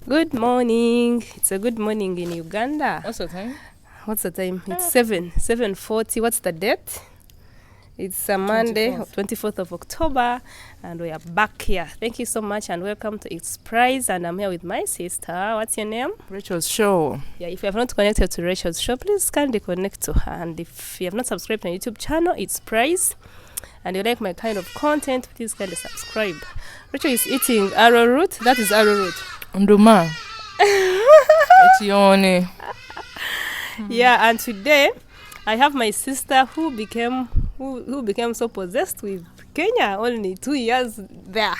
Good morning. It's a good morning in Uganda. What's the time? What's the time? It's 7:40. What's the date? It's a Monday, 24th of October, and we are back here. Thank you so much, and welcome to It's Prize. And I'm here with my sister. What's your name? Rachel's show. Yeah, if you have not connected to Rachel's show, please kindly connect to her. And if you have not subscribed to my YouTube channel, It's Prize, and you like my kind of content, please kindly subscribe. Rachel is eating arrowroot. That is arrowroot. Nduma. Etione. Yeah, and today I have my sister who became so possessed with Kenya only 2 years there.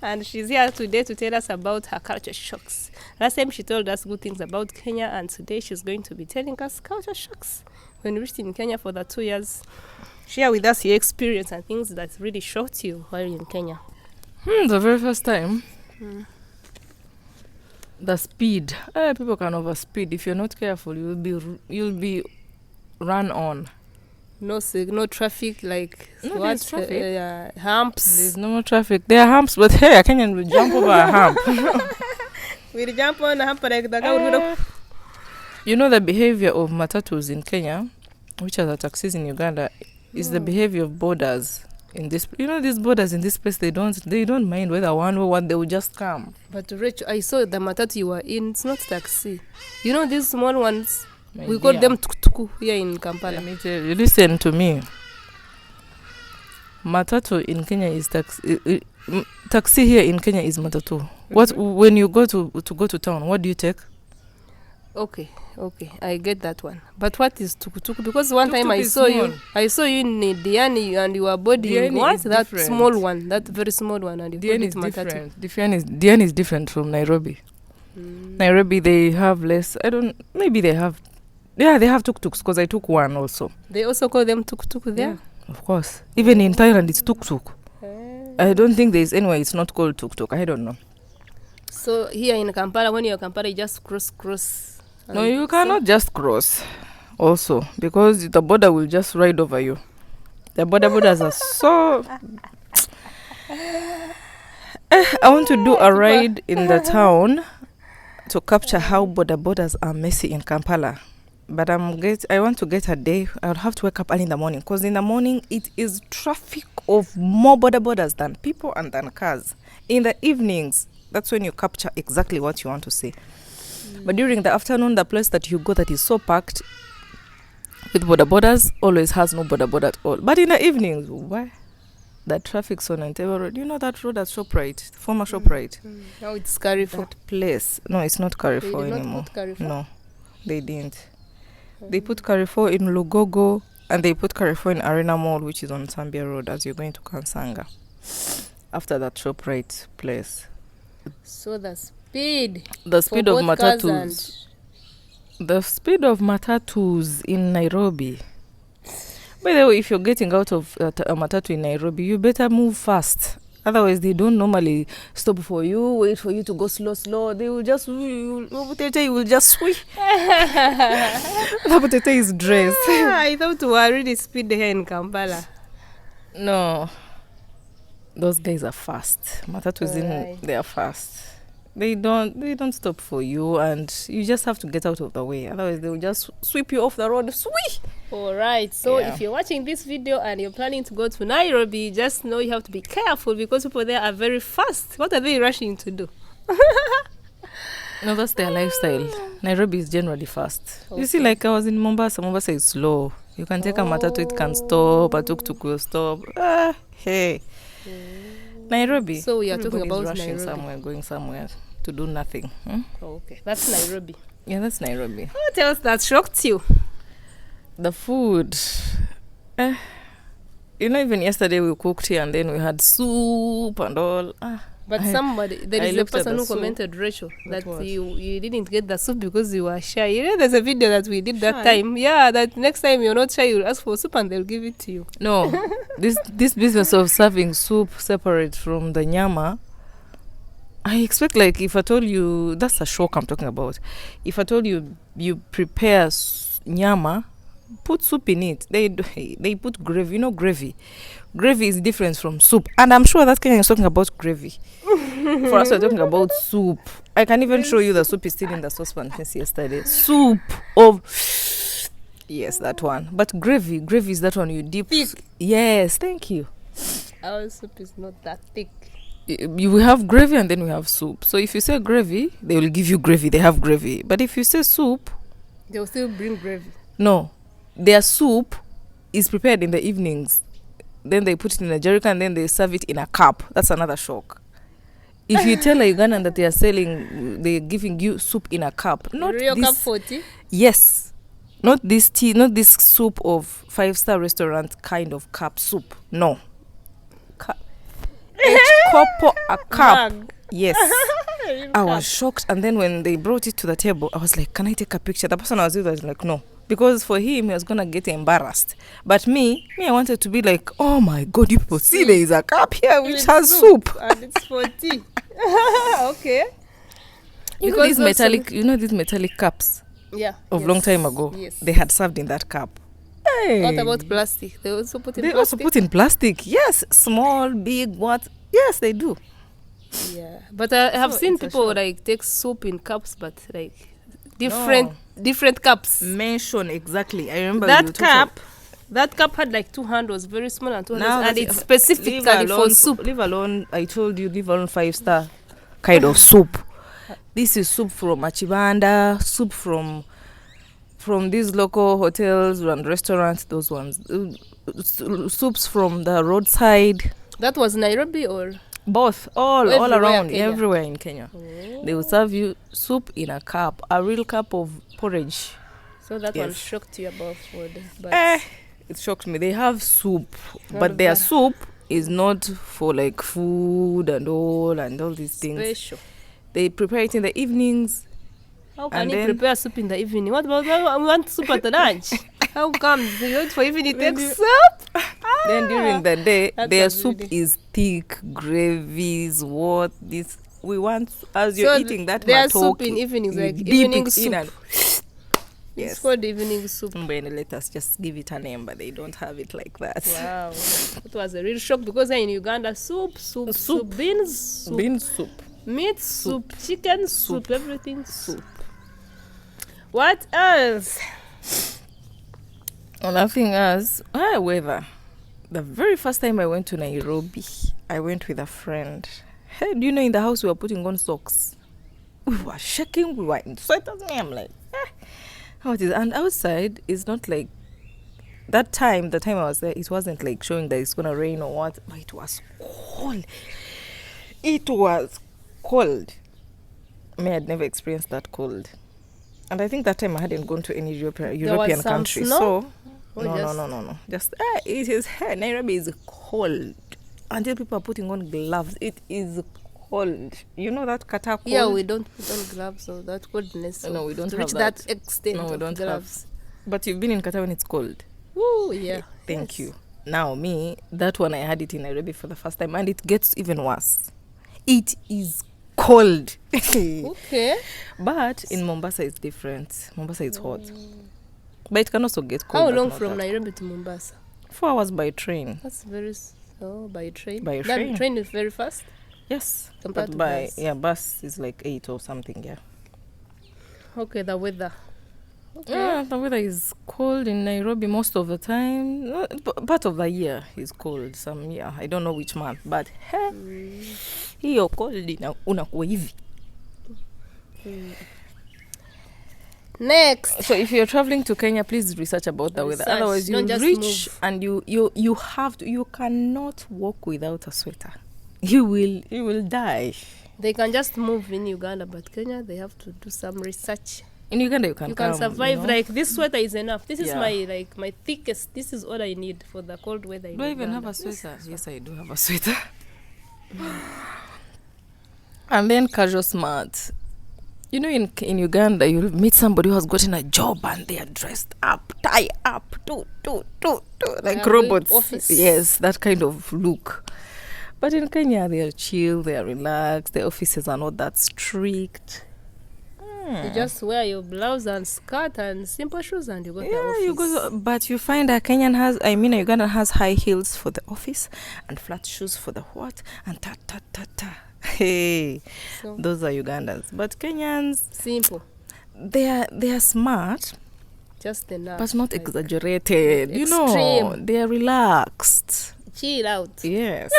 And she's here today to tell us about her culture shocks. Last time she told us good things about Kenya, and today she's going to be telling us culture shocks. When you lived in Kenya for the 2 years, share with us your experience and things that really shocked you while in Kenya. The very first time. The speed. People can overspeed. If you're not careful, you'll be run on. No traffic, like no, there's traffic. Humps. There's no more traffic. There are humps, but hey, a Kenyan will jump over a hump. We'll jump on a hump like the You know the behavior of matatus in Kenya, which are the taxis in Uganda, is the behavior of borders in this. You know, these borders in this place, they don't mind whether one or one, they will just come. But Rachel, I saw the matatu you were in. It's not taxi. You know these small ones. We call them tuk-tuk here in Kampala. Let me tell you, listen to me. Matatu in Kenya is taxi. Taxi here in Kenya is matatu. What when you go to town? What do you take? Okay, I get that one. But what is tuk-tuk? Because one time I saw you in Diani and you were bodying what? That different. Small one, that very small one, and you called it matatu. Diani is different from Nairobi. Nairobi, they have less. Maybe they have. Yeah, they have tuk-tuks because I took one also. They also call them tuk-tuk there? Yeah, of course. Even in Thailand, it's tuk-tuk. I don't think there's anywhere it's not called tuk-tuk. I don't know. So here in Kampala, when you're in Kampala, you just cross. No, you cannot just cross also because the border will just ride over you. The borders are so... I want to do a ride in the town to capture how borders are messy in Kampala. But I want to get a day. I'll have to wake up early in the morning because in the morning it is traffic of more borders than people and than cars. In the evenings, that's when you capture exactly what you want to say. But during the afternoon, the place that you go that is so packed with borders always has no border at all. But in the evenings, why? The traffic's on Entebbe Road. You know that road at ShopRite, former ShopRite? Now it's Carrefour. That place. No, it's not Carrefour They did anymore. Not put Carrefour? No, they didn't. They put Carrefour in Lugogo and they put Carrefour in Arena Mall, which is on Zambia Road as you're going to Kansanga. After that ShopRite place. So the speed of matatus. The speed of matatus in Nairobi. By the way, if you're getting out of a matatu in Nairobi, you better move fast. Otherwise, they don't normally stop for you, wait for you to go slow. They will just, you will just sweep. The is dressed. I thought we were really speed here in Kampala. No. Those guys are fast. Matatus they are fast. They don't stop for you, and you just have to get out of the way. Otherwise, they will just sweep you off the road. Sweep! Alright, so if you're watching this video and you're planning to go to Nairobi, just know you have to be careful because people there are very fast. What are they rushing to do? No, that's their lifestyle. Nairobi is generally fast. Okay. You see, like I was in Mombasa. Mombasa is slow. You can take a matatu, it can stop. A tuk-tuk will stop. Hey. Nairobi. So we are talking about rushing Nairobi. Going somewhere to do nothing. Okay, that's Nairobi. Yeah, that's Nairobi. What else that shocked you? The food. Even yesterday we cooked here and then we had soup and all. But there is a person who commented, Rachel, that you didn't get the soup because you were shy. You know, there's a video that we did that time. Yeah, that next time you're not shy, you'll ask for soup and they'll give it to you. No, this business of serving soup separate from the nyama, I expect, like, if I told you, that's a shock I'm talking about. If I told you, you prepare nyama put soup in it. They put gravy. You know gravy. Gravy is different from soup, and I'm sure that Kenya is talking about gravy. For us, we're talking about soup. I can even show you the soup is still in the saucepan since yesterday. Soup of yes, that one. But gravy is that one you dip. Thick. Yes, thank you. Our soup is not that thick. We have gravy and then we have soup. So if you say gravy, they will give you gravy. They have gravy. But if you say soup, They'll still bring gravy. no, their soup is prepared in the evenings. Then they put it in a jerrycan and then they serve it in a cup. That's another shock. If you tell a Ugandan that they are selling, they're giving you soup in a cup. Not Real this, cup 40? yes. Not this tea, not this soup of 5-star restaurant kind of cup soup. No. A cup. Mug. Yes. I was shocked. And then when they brought it to the table, I was like, can I take a picture? The person I was with was like, no. Because for him, he was going to get embarrassed. But me, I wanted to be like, oh my God, you people see there is a cup here which It's has soup. And it's for tea. Okay. You know these metallic cups Yeah. of long time ago? Yes. They had served in that cup. Hey. What about plastic? They also put in They plastic? also put in plastic. Yes. Small, big, what? Yes, they do. Yeah. But I have So seen it's a people shock. like take soup in cups, but like different cups. Mention exactly. I remember That cup had like 2 handles, very small and 2 Now handles, and that it's you- specifically for soup. Leave alone. I told you, leave alone 5-star kind of soup. This is soup from Achibanda, soup from these local hotels and restaurants. Those ones, soups from the roadside. That was Nairobi or? Both, all Everywhere around, Kenya. everywhere in Kenya. They will serve you soup in a cup, a real cup of porridge. So that one Yes. shocked you about food. But It shocked me. They have soup, Not but their bad. soup is not for like food and all these things. special. They prepare it in the evenings. How can And you then- prepare soup in the evening? What about we want soup at the lunch? How come you wait for evening Then take you- soup? Then during the day, That's their what soup really- is thick, gravies, what this. We want, as So you're eating that their soup matoke, in evenings, you like dip evening it soup. in and It's yes. called evening soup. Mbene, let us just give it a name, but they don't have it like that. Wow, it was a real shock because in Uganda, soup, beans, soup, Bean soup. meat, soup, chicken, soup, everything soup. What else? Nothing else. However, the very first time I went to Nairobi, I went with a friend. Hey, do you know in the house we were putting on socks? We were shaking, we were in sweaters. I'm like, how it is. And outside, it's not like that time, the time I was there, it wasn't like showing that it's going to rain or what, but it was cold. It was cold. I'd never experienced that cold. And I think that time I hadn't gone to any European some country. snow? So, Or no. just- Just, it is, Nairobi is cold. Until people are putting on gloves, it is cold. You know that kata cold? Yeah, we don't put on gloves, so that coldness. So No, we don't to have reach that. that extent. No, we of don't gloves. But you've been in Qatar when it's cold. Woo, yeah. Thank Yes. you. Now, me, that one I had it in Nairobi for the first time, and it gets even worse. It is cold. Okay. But in Mombasa, it's different. Mombasa is hot. But it can also get cold. How but long not from that Nairobi to Mombasa? cold. 4 hours by train. That's very slow by train. By That train. train is very fast. Yes. Compared But to by bus. bus is like 8 or something, yeah. Okay, the weather. Okay. Yeah, the weather is cold in Nairobi most of the time. Part of the year is cold. Some year, I don't know which month, but hiyo cold unakuwa hivi. Next. So if you're traveling to Kenya, please research about the weather. Research, Otherwise, don't you just reach move. and you have to. You cannot walk without a sweater. You will die. They can just move in Uganda, but Kenya, they have to do some research. In Uganda, you can You can come, survive. you know. Like this sweater is enough. This is Yeah. my thickest. This is all I need for the cold weather. in Do I even have Uganda. a sweater? Yes, I do have a sweater. And then casual smart. You know, in Uganda, you'll meet somebody who has gotten a job and they are dressed up, tie up, like Yeah, robots. office. Yes, that kind of look. But in Kenya, they are chill, they are relaxed. The offices are not that strict. You just wear your blouse and skirt and simple shoes and you go to the office. You go, but you find a Ugandan has high heels for the office and flat shoes for the what and ta ta ta ta. Hey, So, those are Ugandans. But Kenyans, simple. they are smart, Just enough. but not like, exaggerated. You know, extreme. they are relaxed. Chill out. Yes.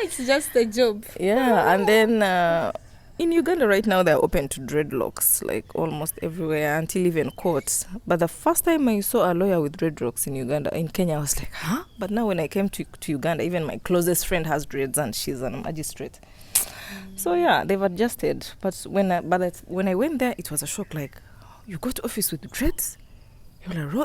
It's just a job. Yeah, and then in Uganda right now they're open to dreadlocks like almost everywhere until even courts. But the first time I saw a lawyer with dreadlocks in Kenya, I was like, huh? But now when I came to Uganda, even my closest friend has dreads and she's a magistrate. So yeah, they've adjusted. But when I went there, it was a shock. Like, you go to office with dreads?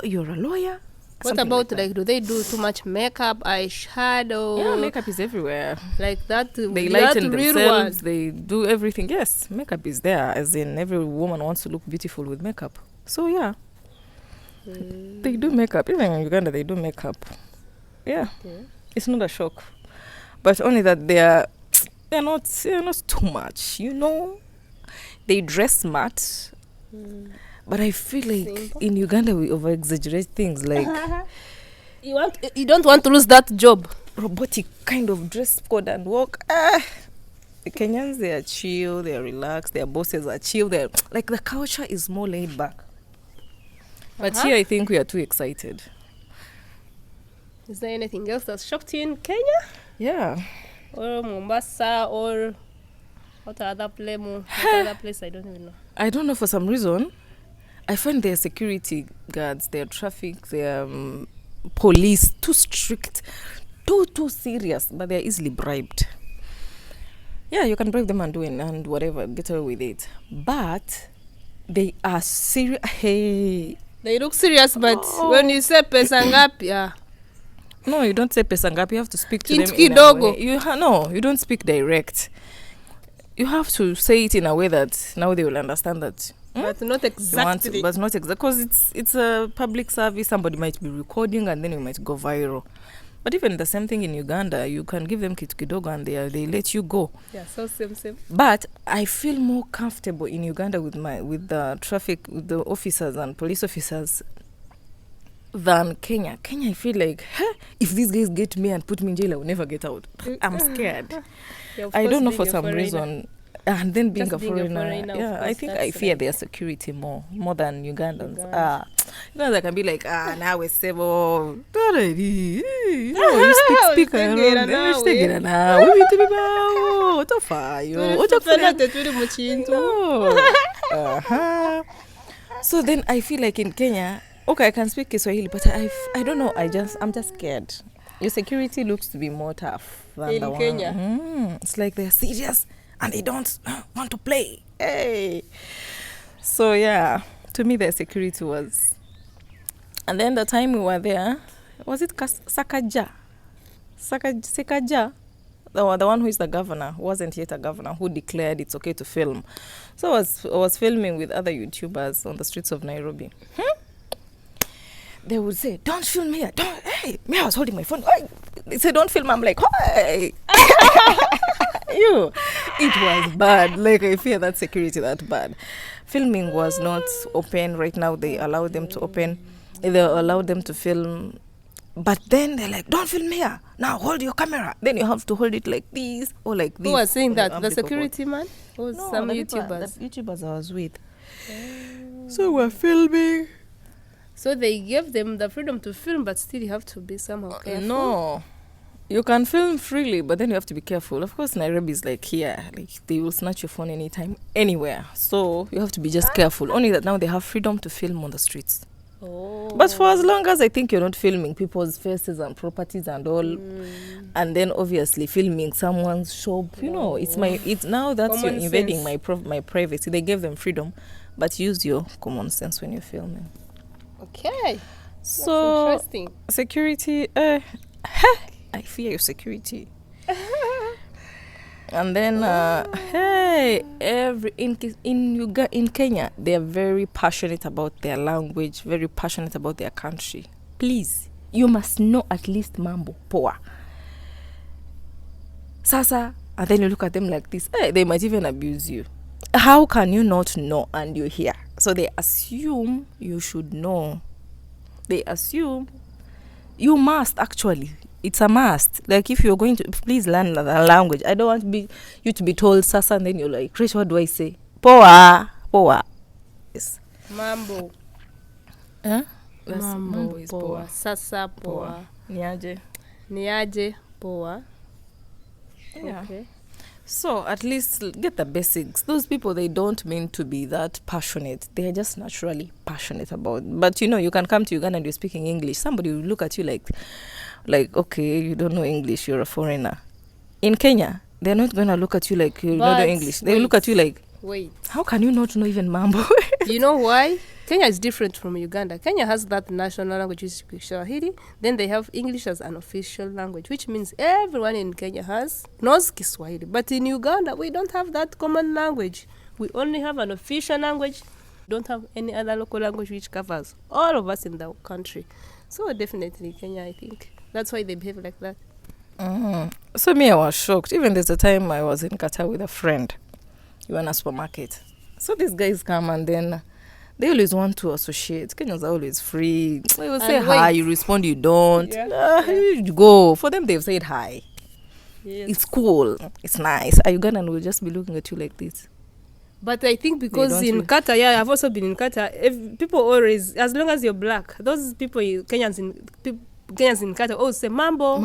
You're a lawyer? What Something about, that. like, do they do too much makeup, eyeshadow? Yeah, makeup is everywhere. Like that. They that lighten real themselves. one. They do everything. Yes, makeup is there. As in, every woman wants to look beautiful with makeup. So yeah, they do makeup. Even in Uganda, they do makeup. Yeah, Okay. it's not a shock, but only that they're not too much. You know, they dress smart. But I feel like Simple. in Uganda we over exaggerate things like You don't want to lose that job. robotic kind of dress code and walk. The Kenyans, they are chill, they are relaxed, their bosses are chill. They're like, the culture is more laid back. But here I think we are too excited. Is there anything else that's shocked you in Kenya? Yeah. Or Mombasa or what other place? I don't even know. I don't know, for some reason I find their security guards, their traffic, their police too strict, too serious, but they're easily bribed. Yeah, you can bribe them and whatever, get away with it. But they are serious. Hey. They look serious, but when you say pesa ngapi, yeah. No, you don't say pesa ngapi. You have to speak to Kintu them in a kidogo. way. No, you don't speak direct. You have to say it in a way that now they will understand that. But not You want exactly. to, but not exactly, because it's a public service. Somebody might be recording and then you might go viral. But even the same thing in Uganda, you can give them kitu kidogo and they let you go. Yeah, so same. But I feel more comfortable in Uganda with the traffic, with the officers and police officers than Kenya. Kenya, I feel like, if these guys get me and put me in jail, I will never get out. I'm scared. Yeah, of I course, don't know, being for a some foreigner. reason. And then being Just a being a foreigner, foreigner, of yeah, I course, think that's I fear like- their security more than Ugandans. Uganda. I can be like, now we're civil. You speak around. Tufenate turi mu kintu. No. So then I feel like in Kenya, okay, I can speak Kiswahili, but I don't know. I'm just scared. Your security looks to be more tough than In the one. Kenya? It's like they're serious and they don't want to play. Hey. So yeah, to me their security was. And then the time we were there, was it Sakaja? Sakaja? The one who is the governor, who wasn't yet a governor, who declared it's okay to film. So I was filming with other YouTubers on the streets of Nairobi. They would say, don't film here. Hey, me, I was holding my phone. Hey. They say, don't film. I'm like, hey. It was bad. Like, I fear that security that bad. Filming was not open. Right now, they allowed them to open. They allowed them to film. But then they're like, don't film here. Now hold your camera. Then you have to hold it like this or like this. Who was saying on that? your The umbilical cord. security man? Or No, some the YouTubers? The YouTubers I was with. So we're filming. So they gave them the freedom to film, but still you have to be somehow careful. No. You can film freely, but then you have to be careful. Of course, Nairobi is like here. Like, they will snatch your phone anytime, anywhere. So you have to be just careful. Only that now they have freedom to film on the streets. Oh. But for as long as I think you're not filming people's faces and properties and all, and then obviously filming someone's shop, it's now that's Common you're invading sense. my privacy. They gave them freedom, but use your common sense when you're filming. Okay. So That's interesting. security, I fear your security. And then, in Kenya, they are very passionate about their language, very passionate about their country. Please, you must know at least mambo poa. Sasa, and then you look at them like this. They might even abuse you. How can you not know and you're here? So they assume you should know. They assume you must actually. It's a must. Like if you're going to please learn another language. I don't want you to be told sasa and then you're like, Rich, what do I say? Poa. Yes. Mambo. Huh? Mambo is poa. Sasa poa. Niaje poa. Yeah. Okay. So at least get the basics. Those people, they don't mean to be that passionate. They're just naturally passionate about. But you can come to Uganda and you're speaking English. Somebody will look at you like, okay, you don't know English. You're a foreigner. In Kenya, they're not gonna look at you like you don't know English. They look at you like, wait, how can you not know even Mambo? You know why? Kenya is different from Uganda. Kenya has that national language, which is Kiswahili. Then they have English as an official language, which means everyone in Kenya knows Kiswahili. But in Uganda, we don't have that common language. We only have an official language. We don't have any other local language which covers all of us in the country. So definitely Kenya, I think. That's why they behave like that. Mm-hmm. So me, I was shocked. Even there's a time I was in Qatar with a friend. We were in a supermarket. So these guys come and then they always want to associate. Kenyans are always free. They will say hi, you respond, you don't. You go. For them, they've said hi. Yes. It's cool. It's nice. A Ugandan will just be looking at you like this. But I think because in Qatar, I've also been in Qatar. If people always, as long as you're black, those people, Kenyans in Qatar, always say mambo.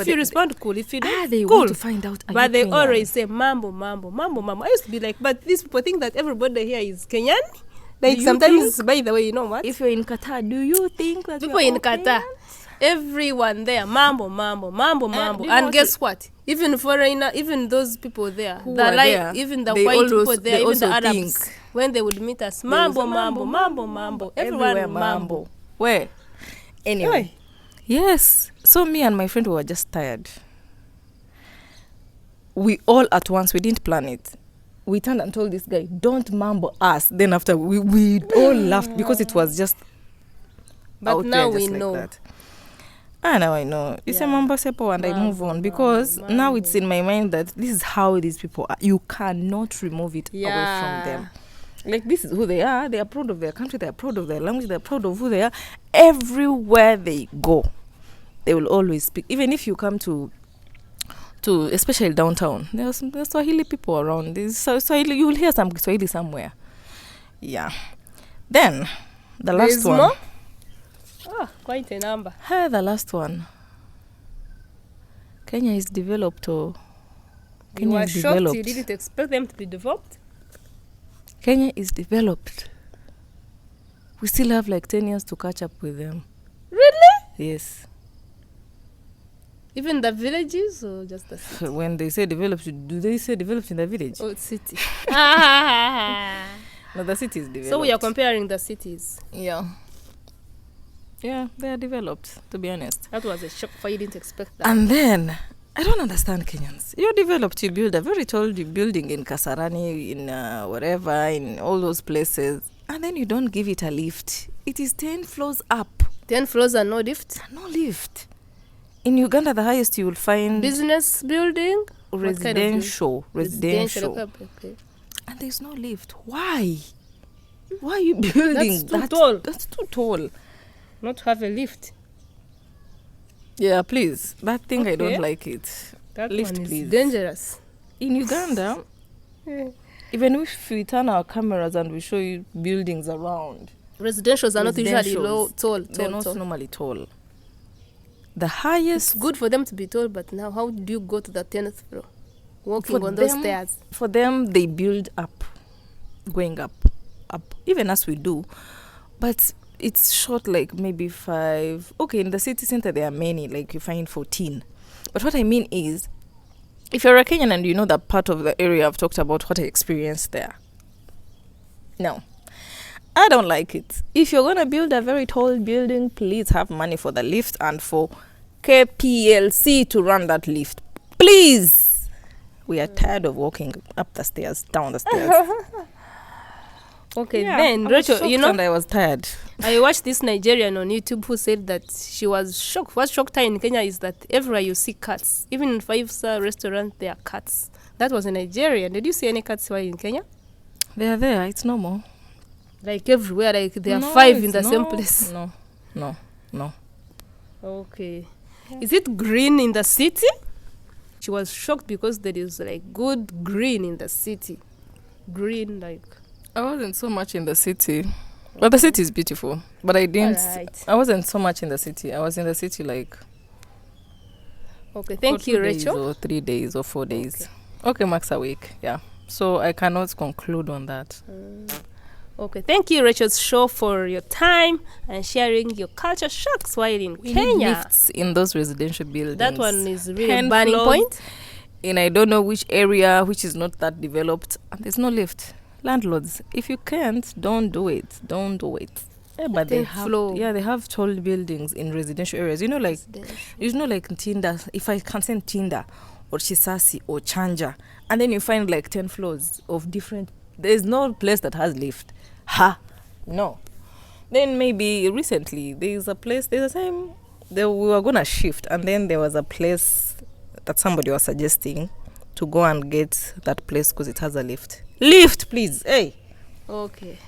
If you respond cool, if you don't, they cool. Want to find out. But they always say mambo. I used to be like, but these people think that everybody here is Kenyan. Like sometimes, by the way, you know what? If you're in Qatar, do you think that people in Qatar, everyone there, mambo, and guess what? Even foreigner, even those people there, even the white people there, even the Arabs, when they would meet us, mambo, everyone mambo. Where? Anyway, yes. So me and my friend were just tired. We all at once, we didn't plan it. We turned and told this guy, don't mambo us. Then after we all laughed because it was just. But now we know. Like now I know. It's a mambo sepo and I move on because now it's in my mind that this is how these people are. You cannot remove it away from them. Like this is who they are. They are proud of their country. They are proud of their language. They are proud of who they are. Everywhere they go, they will always speak. Even if you come to especially downtown, there's Swahili people around. There's Swahili, you will hear some Swahili somewhere. Yeah. Then the last one. More? Oh, quite a number. The last one. Kenya is developed. You were shocked. You didn't expect them to be developed. Kenya is developed. We still have like 10 years to catch up with them. Really? Yes. Even the villages or just the city? When they say developed, do they say developed in the village? Oh, city. No, the city is developed. So we are comparing the cities. Yeah. Yeah, they are developed, to be honest. That was a shock for you, didn't expect that. And then, I don't understand Kenyans. You're developed, you build a very tall building in Kasarani, in wherever, in all those places, and then you don't give it a lift. It is 10 floors up. 10 floors and no lift? No lift. In Uganda, the highest you will find... Business building? Residential. Okay. And there's no lift. Why? Why are you building That's too tall. That's too tall. Not have a lift. Yeah, please. That thing, I don't like it. That lift, one is please. Dangerous. In Uganda, even if we turn our cameras and we show you buildings around... Residentials are not usually tall. They're not normally tall. The highest... It's good for them to be tall, but now how do you go to the 10th floor? Walking on those stairs. For them, they build up. Going up. Even as we do. But it's short, like maybe 5. Okay, in the city center, there are many. Like you find 14. But what I mean is, if you're a Kenyan and you know that part of the area I've talked about, what I experienced there. No. I don't like it. If you're going to build a very tall building, please have money for the lift and for KPLC to run that lift. Please. We are tired of walking up the stairs, down the stairs. Okay, then, Rachel, and I was tired. I watched this Nigerian on YouTube who said that she was shocked. What shocked her in Kenya is that everywhere you see cats. Even in 5-star restaurants, there are cats. That was in Nigeria. Did you see any cats while in Kenya? They are there. It's normal. Like everywhere, like there are No, 5 in it's the same no, place. No. Okay. Is it green in the city? She was shocked because there is like good green in the city. Green, like. I wasn't so much in the city. But the city is beautiful. But I didn't. Alright. I wasn't so much in the city. I was in the city like. Okay, thank for you, 2 days Rachel. or 3 days or 4 days. Okay, max a week. Yeah. So I cannot conclude on that. Okay, thank you, Rachel Shaw, for your time and sharing your culture shocks while in We need Kenya. lifts in those residential buildings. That one is really 10 a burning floors point. in I don't know which area, which is not that developed, and there's no lift. Landlords, if you can't, don't do it. Don't do it. Yeah, but they 10th have, floor. yeah, they have tall buildings in residential areas. You know, like Tinder. If I can send Tinder or Chisasi or Chanja, and then you find like 10 floors of different. There's no place that has lift. Ha, no. Then maybe recently there's a place. There's a time we were gonna shift, and then there was a place that somebody was suggesting to go and get that place because it has a lift. Lift, please. Hey. Okay.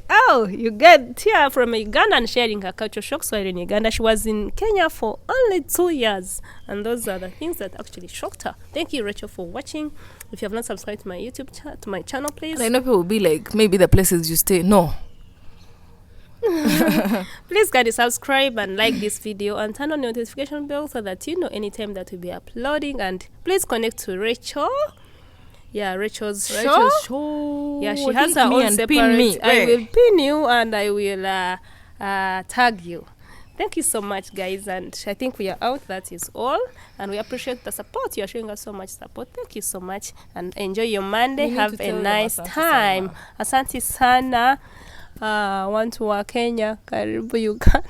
Oh, you get here from a Ugandan sharing her culture shocks while in Uganda. She was in Kenya for only 2 years. And those are the things that actually shocked her. Thank you, Rachel, for watching. If you have not subscribed to my YouTube to my channel, please. And I know people will be like, maybe the places you stay. No. Please kindly subscribe and like this video and turn on the notification bell so that you know anytime that we'll be uploading. And please connect to Rachel. Yeah, Rachel's show. Yeah, she has her own separate. Pin me. I will pin you and I will tag you. Thank you so much, guys. And I think we are out. That is all. And we appreciate the support. You are showing us so much support. Thank you so much. And enjoy your Monday. Have a nice time. Asante sana. Want to wa Kenya. Karibu Uganda.